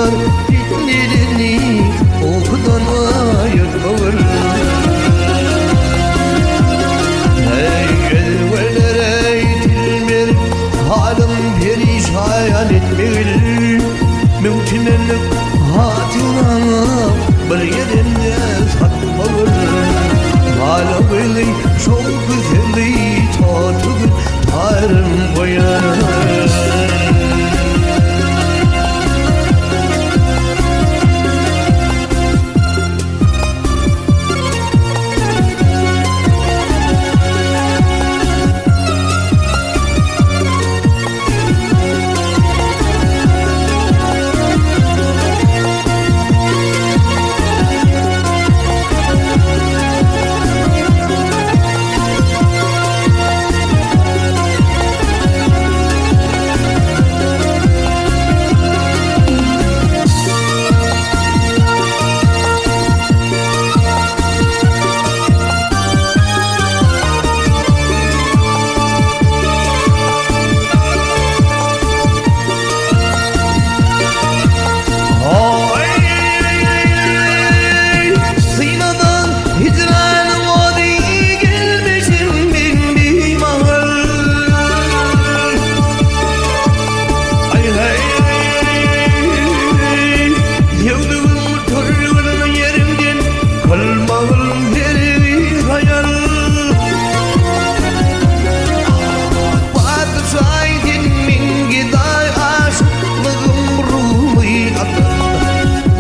var dilini okudan ayırmır. Ey elvelere dilmer halim perişan etmeli. Mümkünlük hatıra bir yerinde satmalı. Hala böyle çok güzelliği tatıdır tarım koyar.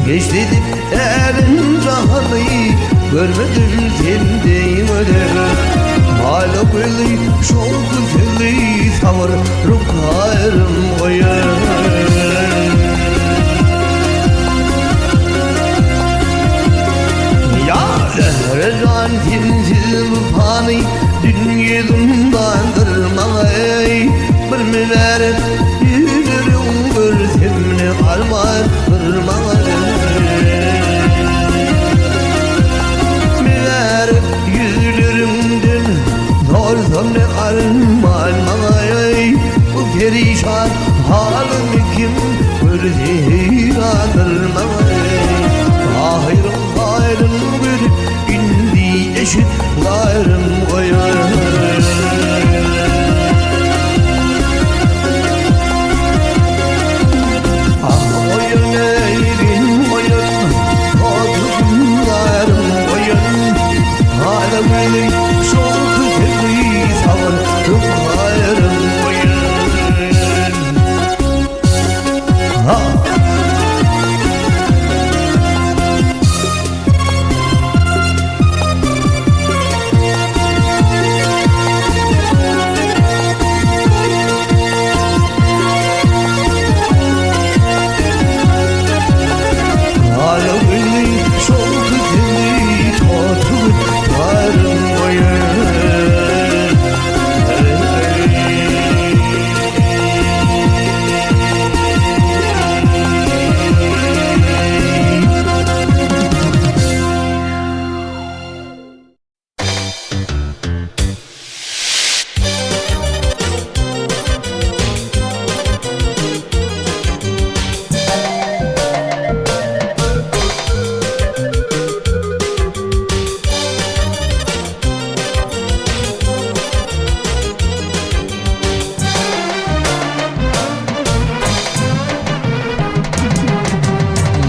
Geçledim elin rahatlığı görmedim sendeyim öder. Hala böyle çok güzelliği savurup ayrım koyar. Ya zehrecan tinsiz bu fani dünyadan kırmay. Bir mübarek yüzürüm görsem ne kalmaz kırmay. Sorsam ne armağan bana bu perişan halimi kim görecek anırmam. Hayrım hayrım bir indi eşit gayrım koyar. Ah oyun eğrin oyun otun gayrım koyun. Hala böyle çok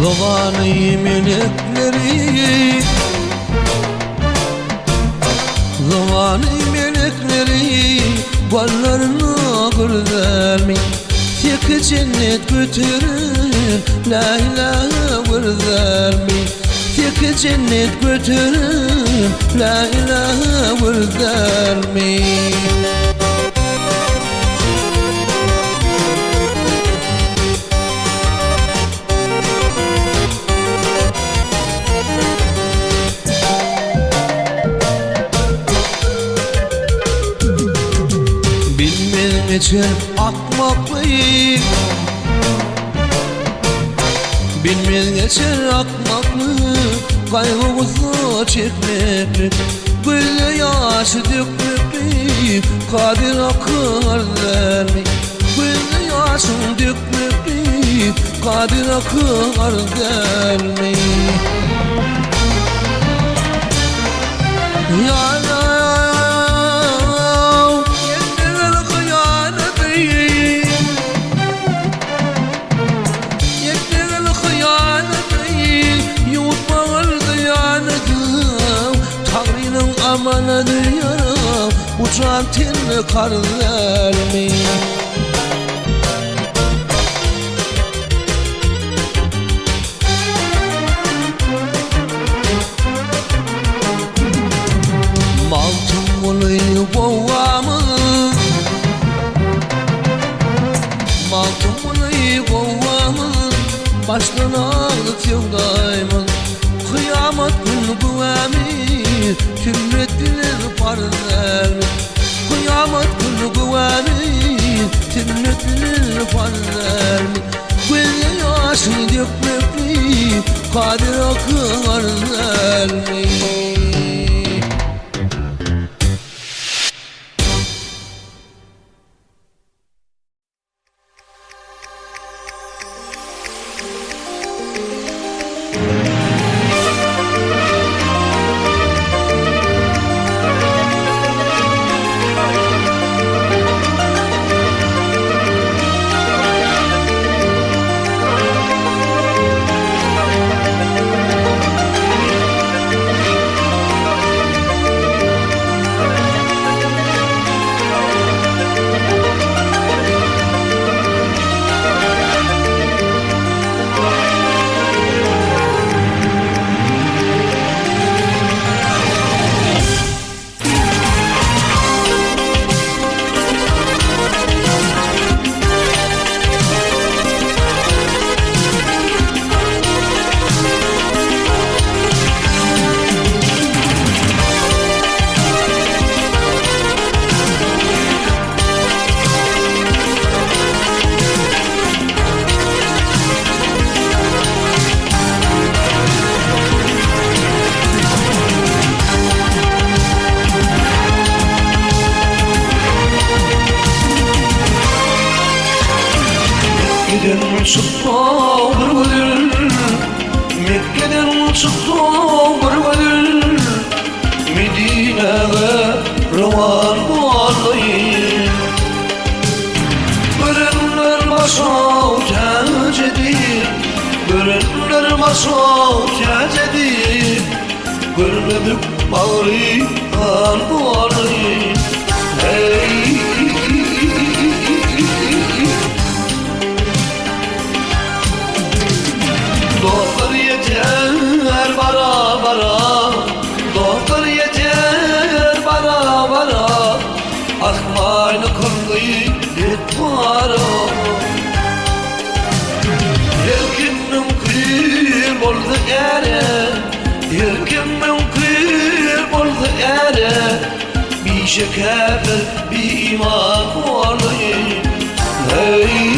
Zamanı melekleri, zamanı melekleri ballarına gırdermi. Tek cennet götürür la ilahe gırdermi. Tek cennet götürür la ilahe gırdermi. Geçer akmaklı, bilmez geçer akmaklı, kaygımızı çekmekli, gözle yaşı dökmekli, kadir akar dermi. Gözle yaşı dökmekli, kadir akar gelmeyi. Yanam yettiler hıyaneti, yettiler hıyaneti, yutmağır diyaneti, Tanrı'nın amaneti yaram, uçan tinli kar vermeyi. Maltumunu kovamın, maltumunu kovamın, baştan ağrıt yıldayımın. Kıyamet günü güvemi, tümmet bilir parzelmi. Kıyamet günü güvemi, tümmet bilir parzelmi. Gözü yaşı dökmekli, kadir akar zelmi. Mekke'den çıktı bir ödül, Mekke'den çıktı bir ödül, Medine'ye revan olayım. Görenler başa tecedir, görenler başa tecedir, görmedik bağrıdan olayım. Hey, doktor yeter bara bara, doktor yeter bara bara, akmaylı kıldı yetmara. Erkimim kıyır oldu ere, erkimim kıyır oldu ere, bir şeker bir iman olayım. Hey,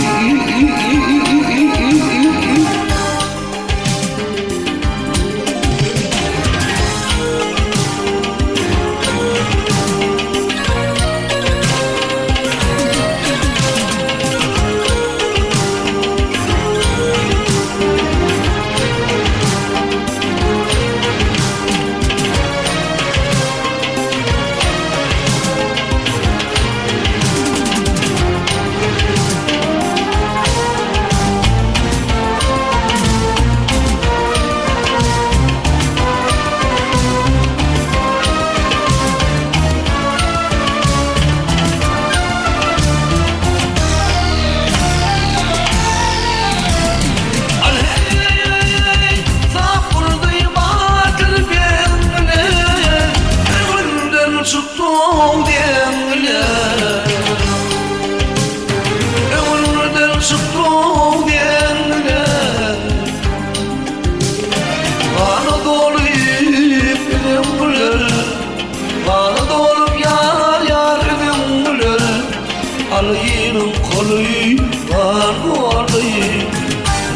alayım kolayım var olayım.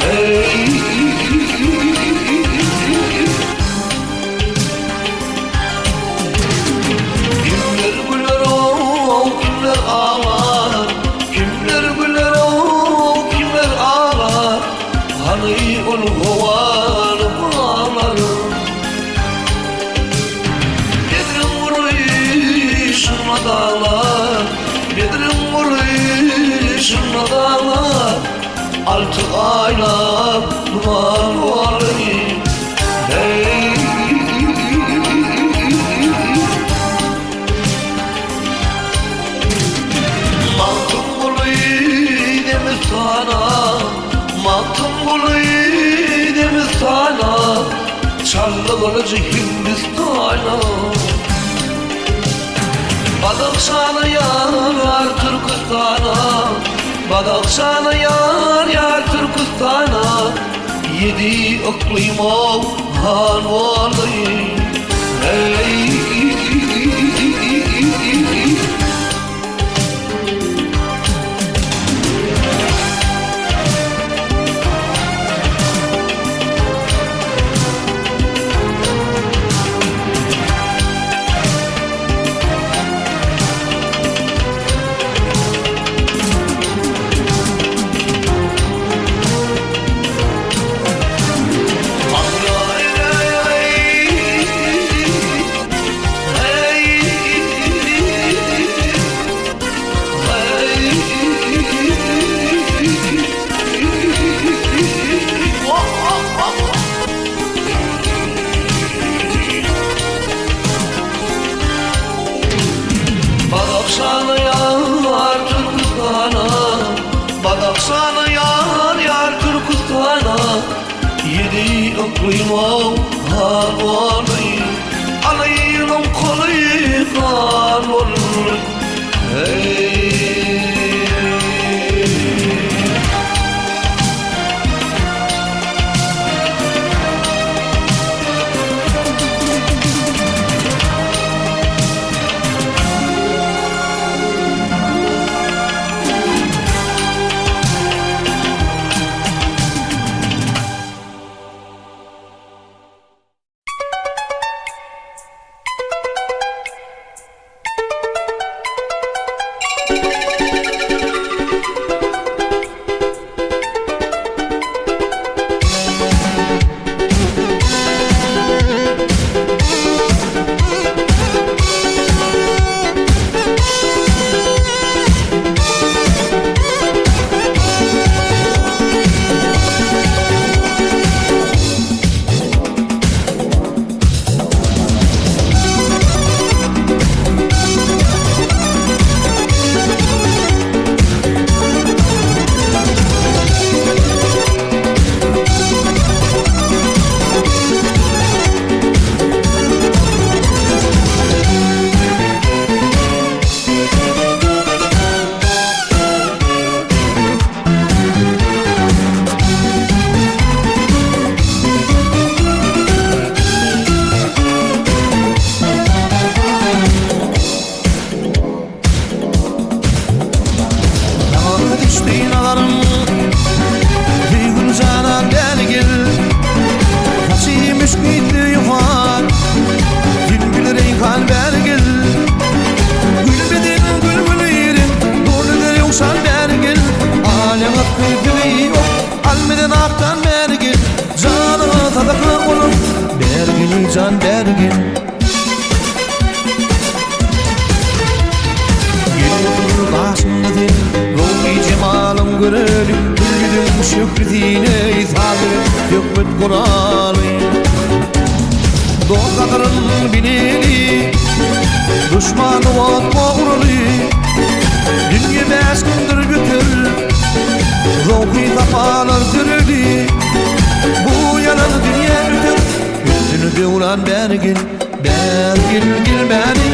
Hey, kimler güler o kimler ağlar, kimler güler o kimler ağlar, artık aylar duman olayım. Hey, mantım olayım deme sana, mantım olayım deme sana, çallı kalıcı Hindistan'a. Badakşanı yar Türkistan'a, Badakşanı yar Türkistan'a. Yedi iklim ol han olayım. Hey, Badakşanı yar Türkistan'a, Badakşanı yar Türkistan'a. Yedi iklim ol han olayım, alayım kolayım han olayım. Hey, can dergin. Yıldır başımdın ruhi cemalım görelim, gülgüdüm şükredine ithalim hükmet Kur'an'ı. Dostlarım bineli, düşmanı atma uğralı. Dünya beş gündür götür, ruhi tapalar dürülü. Bu yalan dünya ötür, üstünü devran bergin, bergin gel beni,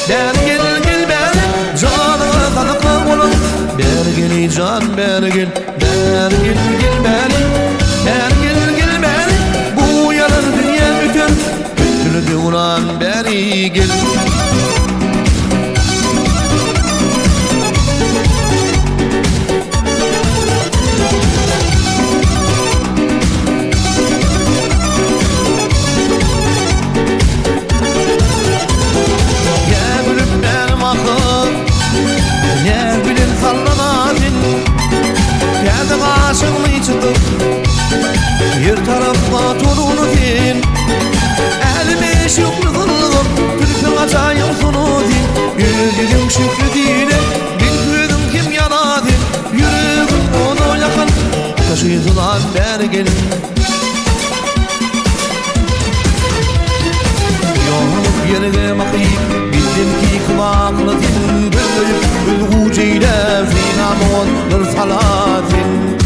bergin gel beni. Canıma tanıklı olun, bergini can bergin, bergin gel beni, bergin gel beni. Bu yalan dünya ötür, üstünü devran bergin. Yer tarafta tolunu din, elime şükür kıldım, Türk'ün acayip bergin Yoğunup yerine bakayım bildim ki kıvamlı dil Böyleyip ülgüceyle zinamon nur salatin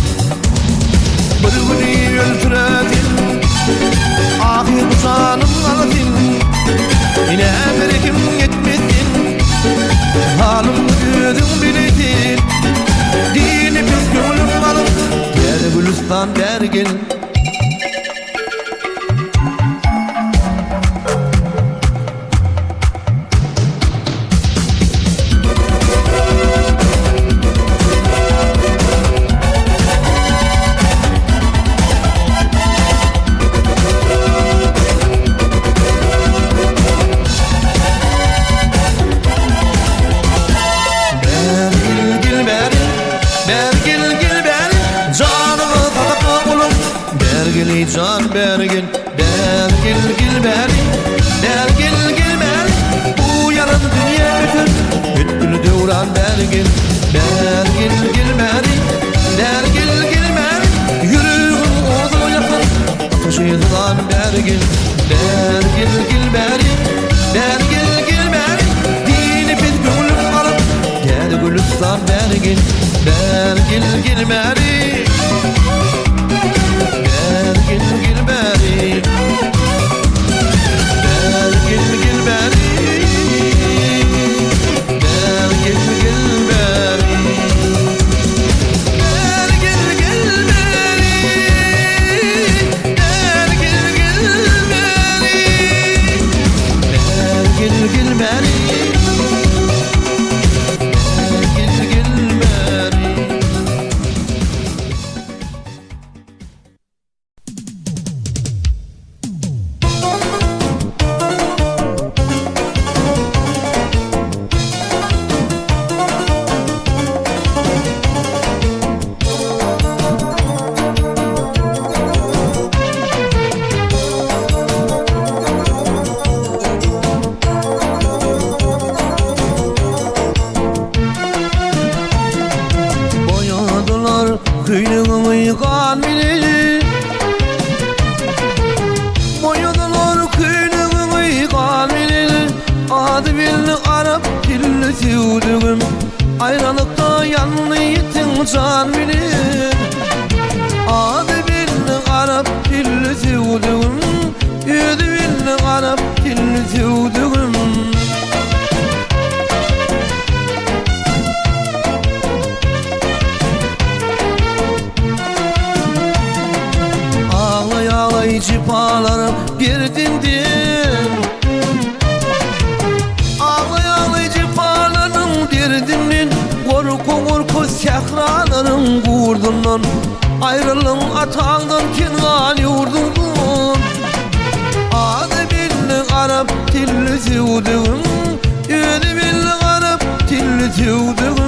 Bir öldüredin ahir bu canım aladin Yine birikim yetmedin halımı gözüm bilidin Dini biz gönlüm alıp gel Gülistan bergin Can bergin, bergil gil berin, bergil gil berin Bu yarın dünya bütün, bütünü devran bergin Bergil gil berin, bergil gil berin Yüreğim oğdu yakın, ateşi yılan bergin Bergil gil berin, bergil gil berin Dini biz gönlüm alıp, gel Gülistan bergin Bergil gil berin Bergil gil berin Bergil gil berin Bergil gil berin Bergil gil berin Bergil gil berin Bergil gil berin Kıynığımı yıkan beni Boyadılar kıynığımı yıkan beni Adı billi Arap dilli sevdiğim Ayrılıkta yanlı yitin can bilir Adı billi Arap dilli sevdiğim Adı billi Arap dilli sevdiğim Cipalarım girdindin Ağlay ağlay cipalarım girdindin Korku korku sehralarım kurdundan Ayrılın atağından kenan yurdundan Adı billi Arap dilli sevdiğim Adı billi Arap dilli sevdiğim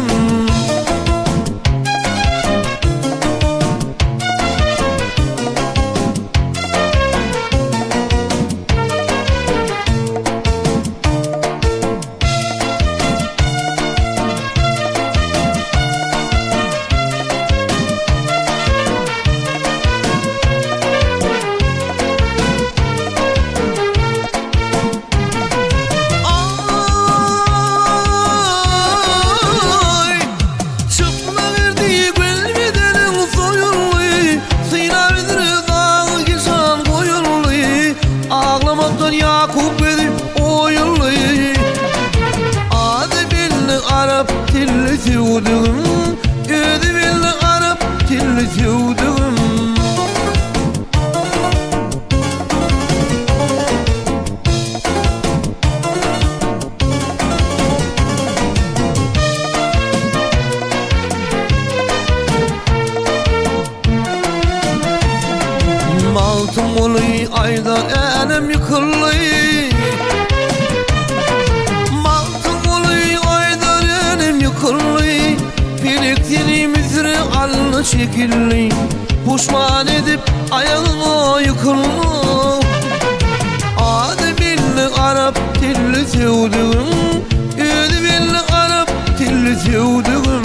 Arap dilli sevdiğim Ödü billi Arap dilli sevdiğim Maltım oluy aydan enem yıkıllı alnı çekilli Puşman edip ayağına yıkılma Adı billi Arap dilli sevdiğim Adı billi Arap dilli sevdiğim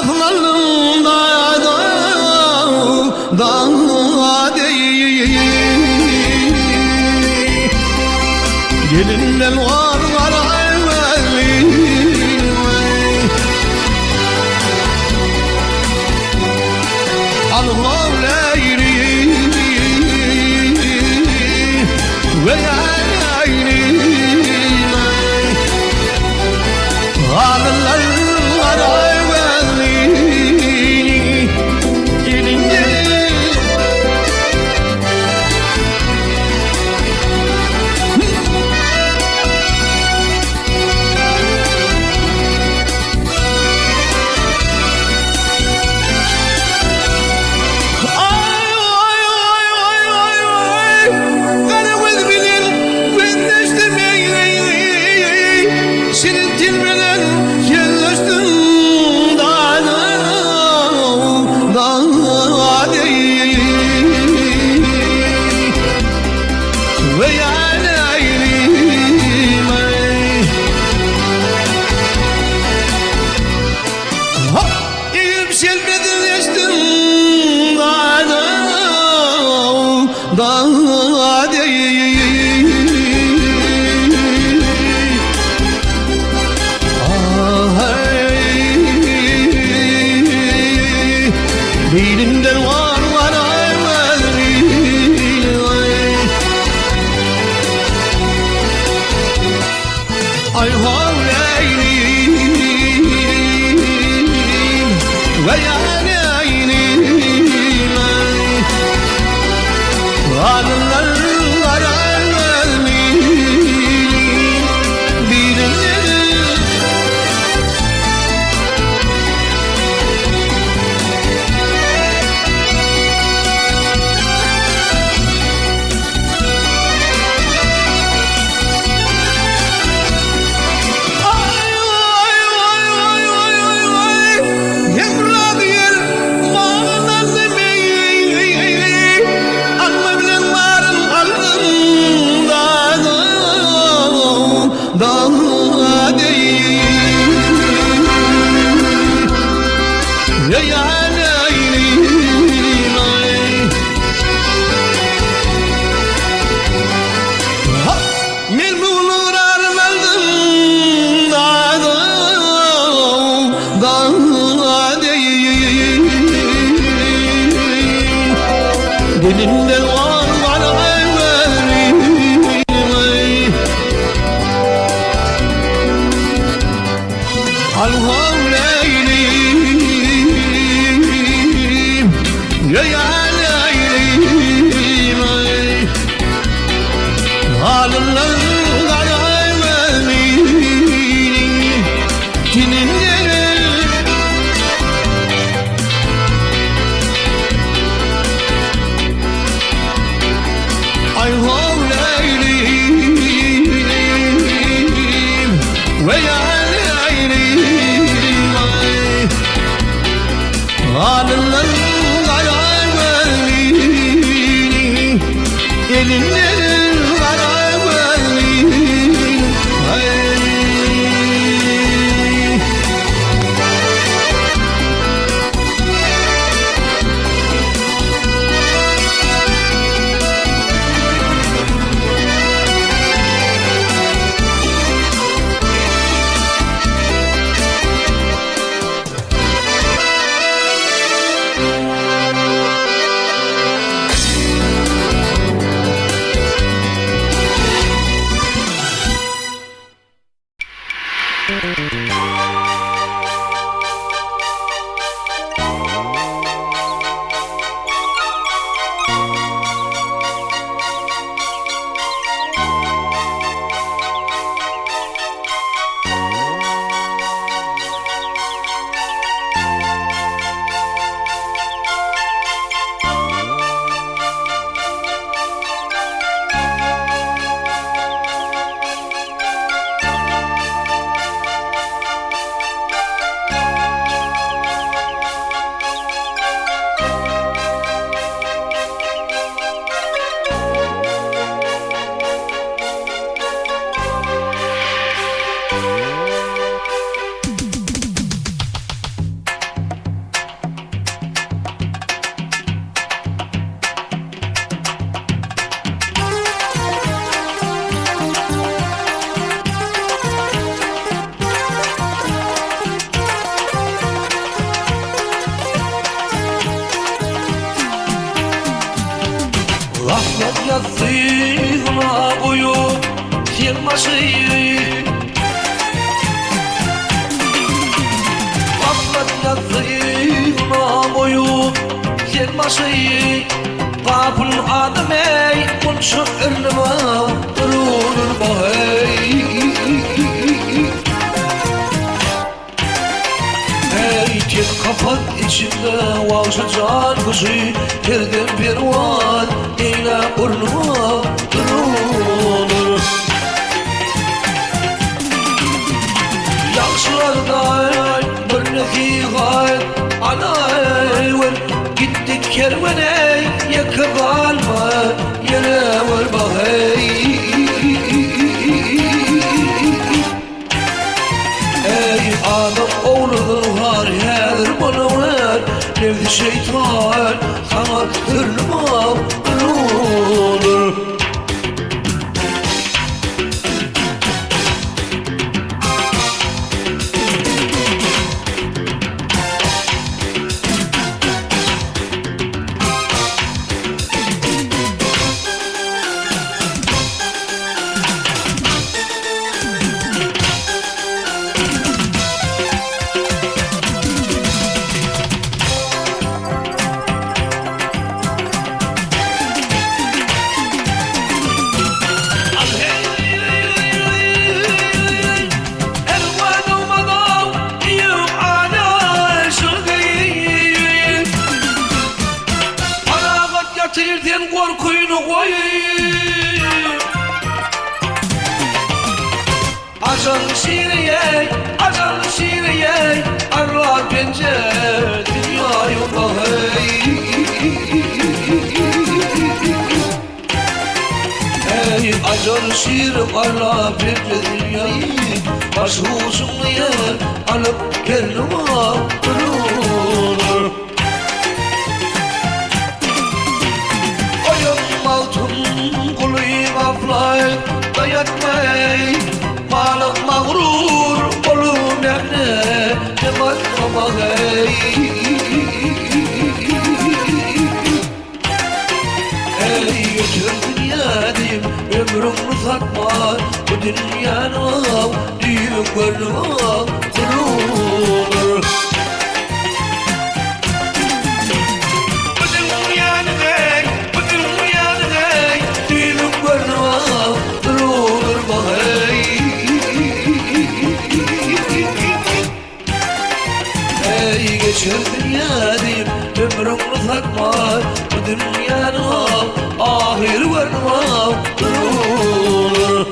Dudaklarım da değil. Gelinden var evveli. Allah leyli ve yayli. Allah var evveli. Gelince Dilinden var evveli. Ay havleyli ve yaneyli. Alınlar evveli. Dilinden dilinden var evveli. Al havleyli ya yaneyli. Alınlar evveli. Dilinden ay havleyli ve yaneyli. Alınlar evveli. Elinden var evveli. yazıyla koyup sen başıyı Gaflet yazıyla koyup sen başıyı Kapın adım ey Bunçu ırnıma durur bahey Tek kapat içinde vahşi can kuşu Terden pervan eyle burnuma durulur Yaxşılarda bir nesihat anay ver Gittik kervene yakı kalma yere var bahey Ey adam oğludur var her bana ver Nevdi şeytan sana tırnıma olur Tirden korkuyunu koy Acan şiriyey Allah bence dünya yok hey Ey acan şir Allah bence dünyayı Baş huzumlu yer alıp kendime durur Dayatmay malık mağrur olum yerne cemal babay Ey götür dünyadım ömrümü satma Bu dünyanın büyük gönlüme durur Geçer dünyadım ömrümü takma Bu dünyanın ahir varma durur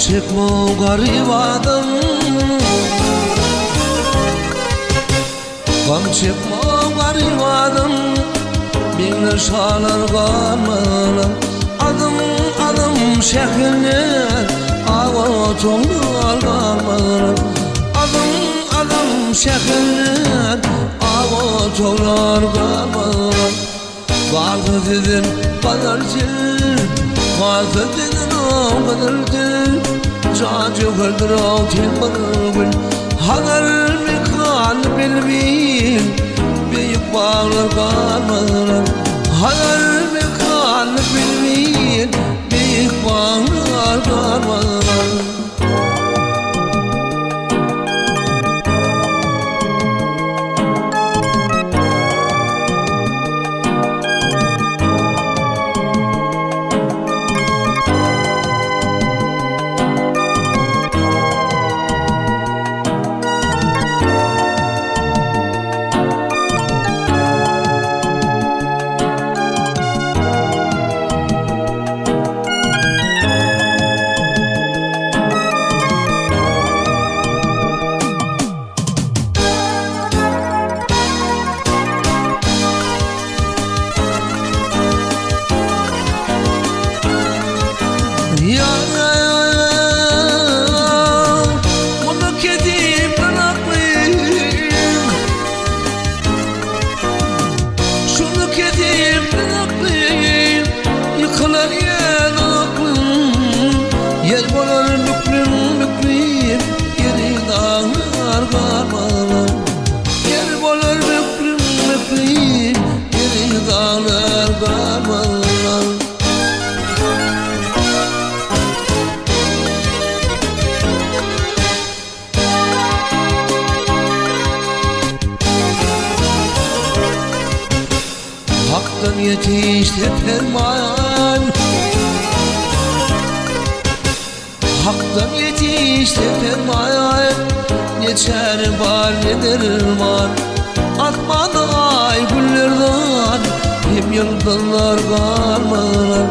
Çekme garip adam Gam çekme garip adam Binler şalar kalmalı Adım şehirler Ava tonlar kalmalı Adım şehirler Ava tonlar kalmalı Vardı dedin kadarcı Vardı dedin o kadarcı Çağcı kırdır o tilmanı Hagar bir kan bilmeyin Büyük bağlar kalmadılar Hagar bir kan bilmeyin Büyük bağlar kalmadılar bolar büklüm büklüm geri dağlar karmalar. Yer bolar büklüm büklüm geri dağlar karmalar. Hak'tan yetişti ferman, Hak'tan yetişti ferman, geçer var ne derman. Atmadı ay güllerden, hem yıldızlar karmalar.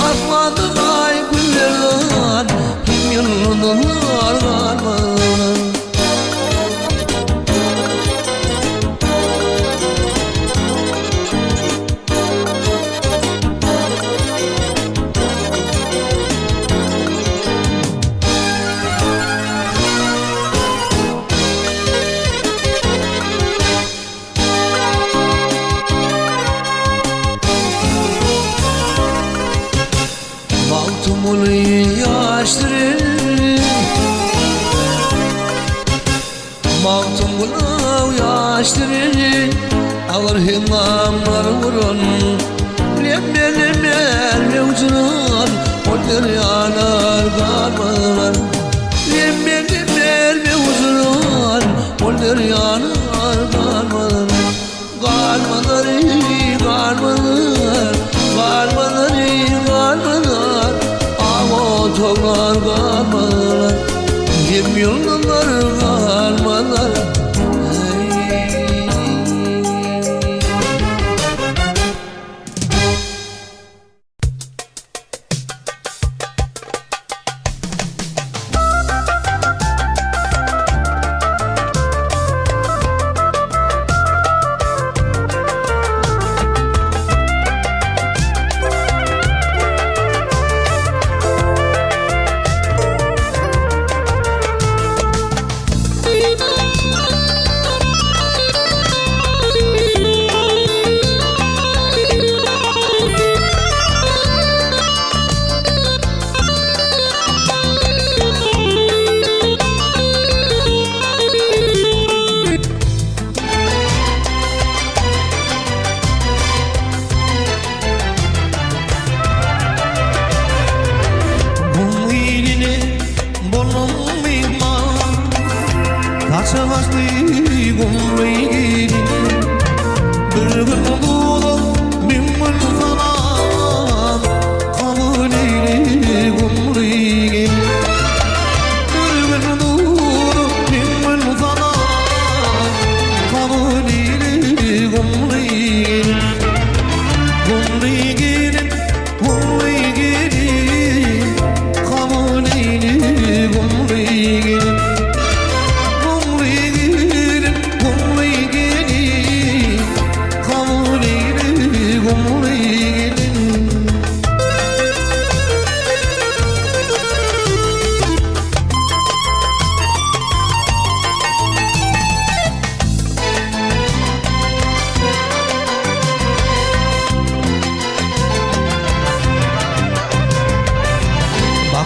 Atmadı ay güllerden, hem yıldızlar karmalar. Baltumunu yaştırın, Baltumunu yaştırın, alır himamlar vurun. Lemmer mevzular, onlar yanar karmalar. Lemmer mevzular, onlar yanar karmalar. Karmalar, karmalar, karmalar, karmalar. Ama toplar karmalar, hem yıldızlar karmalar.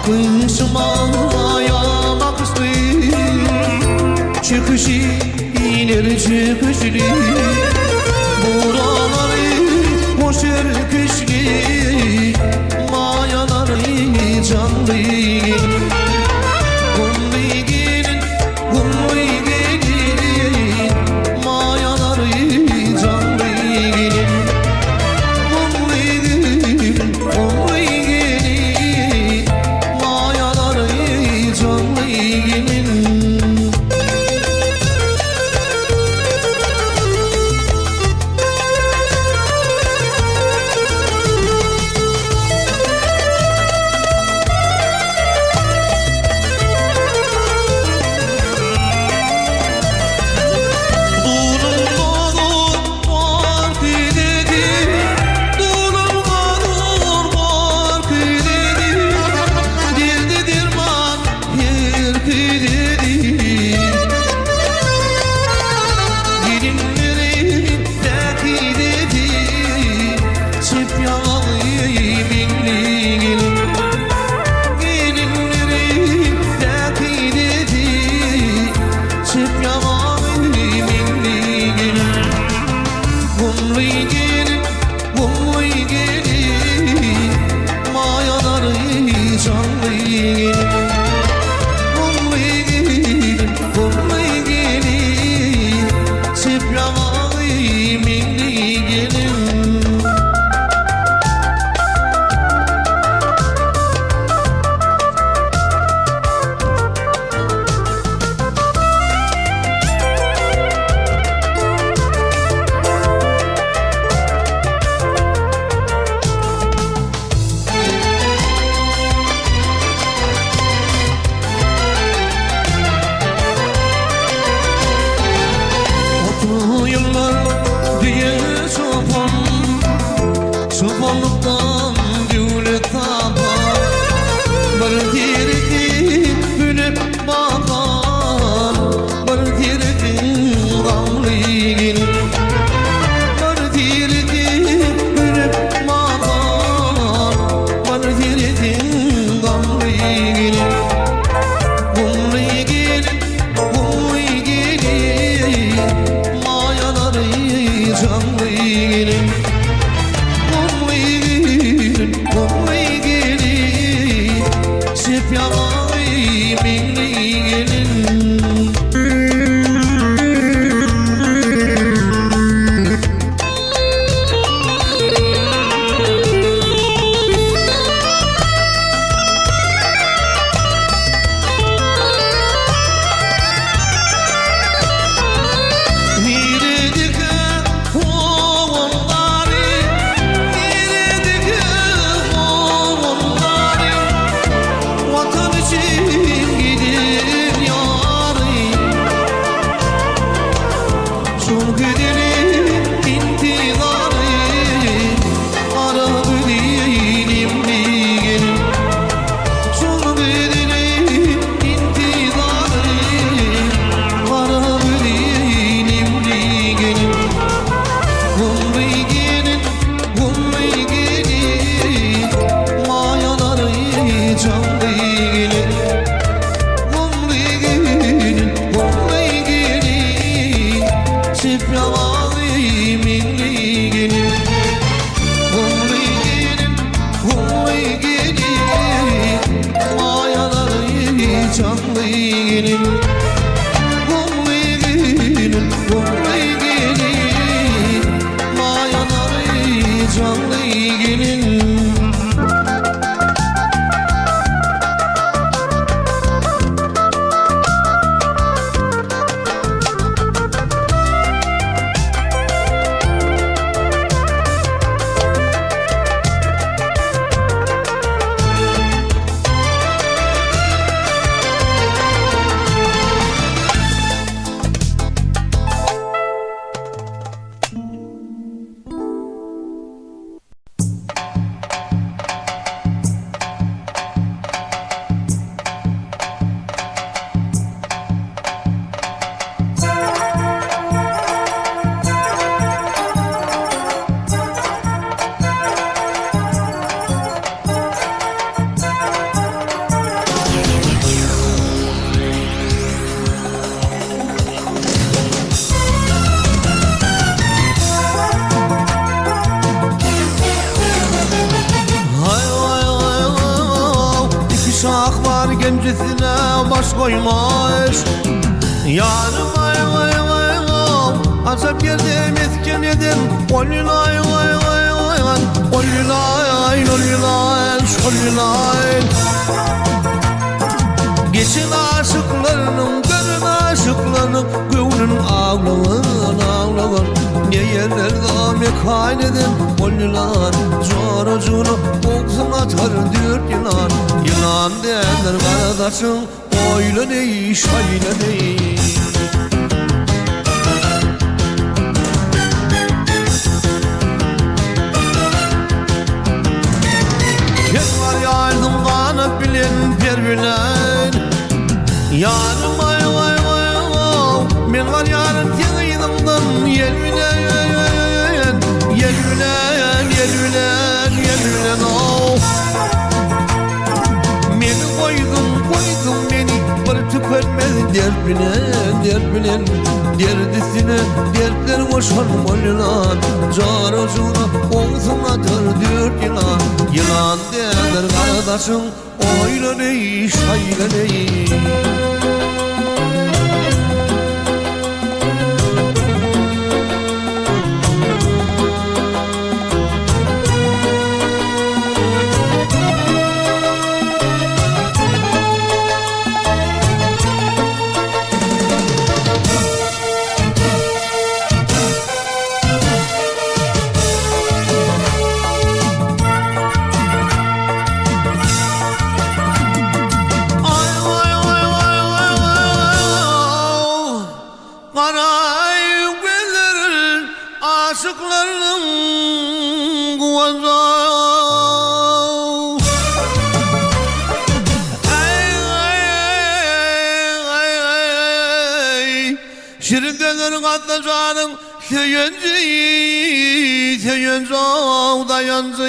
Kışmaya bakıştı, çıkışı iner çıkışlı. Buraları boşer kışlı, mayaları canlı. Kumlu gelin, mayaları canlı gelin. Yoğunluktan düğüne tapar bir tirdi gülüp bakar bir tirdin gamlı gelin bir tirdi gülüp bakar bir tirdin gamlı gelin gamlı gelin gamlı gelin mayaları canlı gelin Gencesine baş koymuş yarım ay vay vay vay azap yerde mesken edin olilay vay vay vay olilay olilay olilay geçin aşıklarının görün aşıklarının gönlün ağlavan ağlavan ne yerlerde mekayn edin olilay zora zora oksun atar dört yılan yılan derler kardeşim öyle değil şöyle değil Yer var yardım bana bilen bir bilen yarım ay vay vay vay ben var yarın yanımdan yer bilen yer bilen yer bilen yer bilen oh beni koydun beni bir tükenmez dert bilen derdisine dertler koşar mollan zara zora olsun atar dört yılan yılan derler kardeşim öyle değil şöyle değil Gülmeler katlaşanın Seyenci dayancı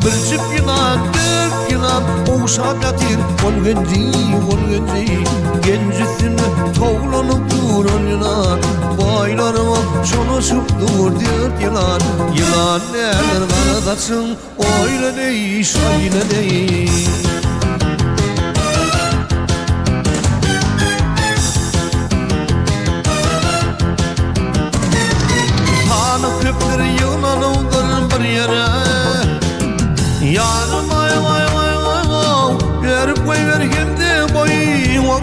Bir çift yılan, dört yılan Oğuşap yatır ol genci Gencisini toğlanıp durun yılan Baylarıma şonuşup dur dört yılan Yılan neler karadaşın Öyle değil, şöyle değil Köpleri yığılanıldır bir yere Yarım ay Verip koy ver kimdi boy Ol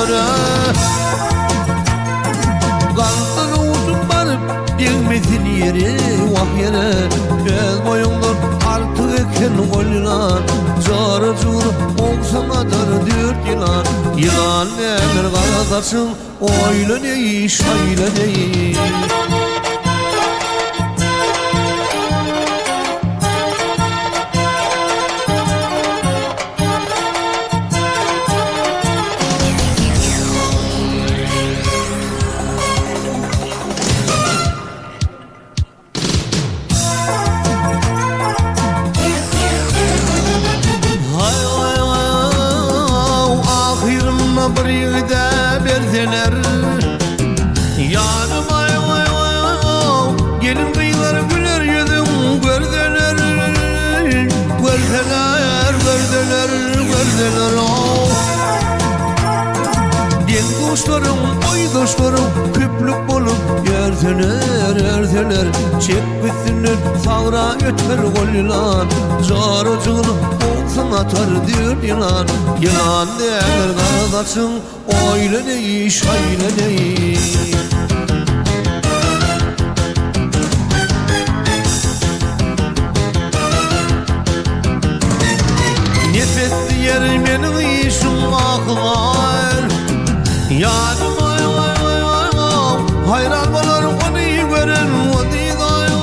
vere Kalktın uzun barıp Bilmesin yeri vah yere Göz boyundan artık eken golüna Carı curu olsanadır dört yılan Yılan neler karadaşım Öyle değil, şöyle değil bir yığda berseler Yarım ay Gelin kıyıları güler yüzüm Görseler Den kuşlarım, oy kuşlarım Küplük bolup yerseler Çek bitsinler sağra öter golülan Carıcığını olsun atar dört yılan Yılan derler kardeşim Öyle değil, şöyle değil Nefesli yerim benim işim aklar Yarım ay Hayran olur onu gören O didar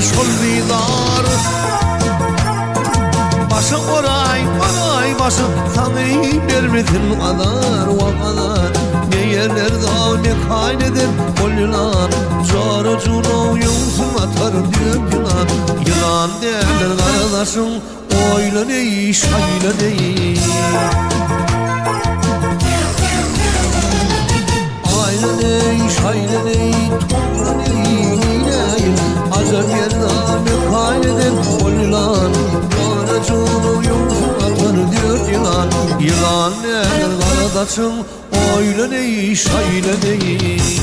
Şol didar Başı oray başı Sana vermesin kadar O kadar Ne yerler dağ ne kayneder Ol yılan Carı cunu yumsun atar dök yılan Yılan derler kardeşim Öyle değil, şöyle değil Aile ney, şöyle ney Toğla ney Acab yerden bir kayneden Ol yılan Carı cunu yumsun atar dök yılan Yılan derler kardeşim Öyle değil, şöyle değil